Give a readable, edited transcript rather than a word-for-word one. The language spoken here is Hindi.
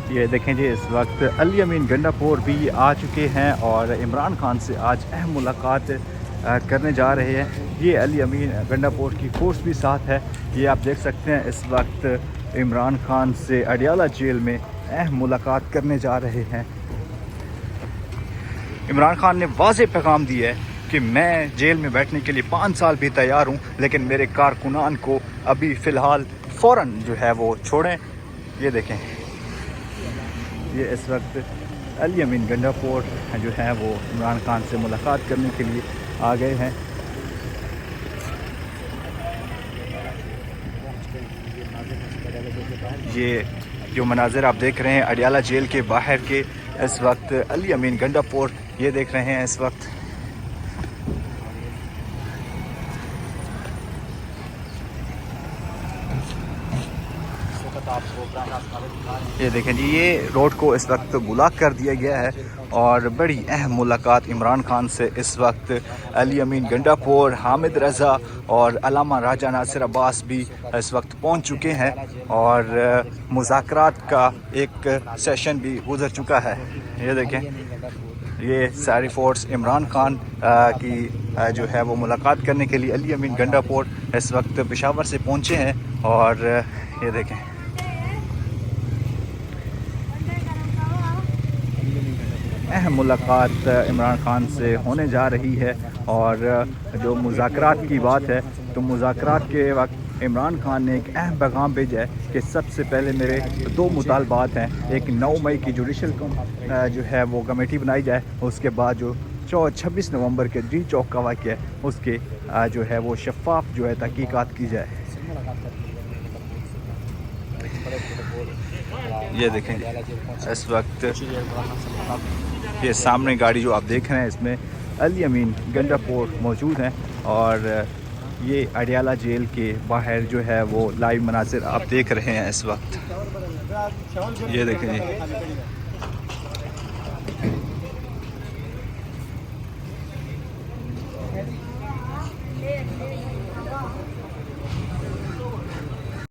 ये देखें जी, इस वक्त अली अमीन गंडापुर भी आ चुके हैं और इमरान खान से आज अहम मुलाकात करने जा रहे हैं। ये अली अमीन गंडापुर की फोर्स भी साथ है। ये आप देख सकते हैं, इस वक्त इमरान खान से अडियाला जेल में अहम मुलाकात करने जा रहे हैं। इमरान खान ने वाज़ेह पैगाम दिया है कि मैं जेल में बैठने के लिए 5 साल भी तैयार हूँ, लेकिन मेरे कारकुनान को अभी फ़िलहाल फ़ौरन जो है वो छोड़ें। ये देखें, ये इस वक्त अली अमीन गंडापुर जो है वो इमरान खान से मुलाकात करने के लिए आ गए हैं। ये जो मनाज़िर आप देख रहे हैं अडियाला जेल के बाहर के, इस वक्त अली अमीन गंडापुर ये देख रहे हैं इस वक्त। ये देखें जी, ये रोड को इस वक्त ब्लॉक कर दिया गया है और बड़ी अहम मुलाकात इमरान खान से इस वक्त अली अमीन गंडापुर, हामिद रज़ा और अल्लामा राजा नासिर अब्बास भी इस वक्त पहुंच चुके हैं और मुज़ाकरात का एक सेशन भी गुजर चुका है। ये देखें, ये सारी फोर्स इमरान खान की जो है वो मुलाकात करने के लिए अली अमीन गंडापुर इस वक्त पेशावर से पहुंचे हैं। और ये देखें, अहम मुलाकात इमरान खान से होने जा रही है। और जो मुज़ाकरात की बात है, तो मुज़ाकरात के वक्त इमरान खान ने एक अहम पैगाम भेजा है कि सबसे पहले मेरे 2 मुतालबात हैं। एक 9 मई की जुडिशल जो है वो कमेटी बनाई जाए, उसके बाद जो 26 नवंबर के जी चौक का वाक़या है उसके जो है वो शफाफ जो है तहकीकात की जाए। ये देखें, इस वक्त ये सामने गाड़ी जो आप देख रहे हैं, इसमें अली अमीन गंडापुर मौजूद हैं और ये अडियाला जेल के बाहर जो है वो लाइव मनाज़िर आप देख रहे हैं इस वक्त। ये देखें जी।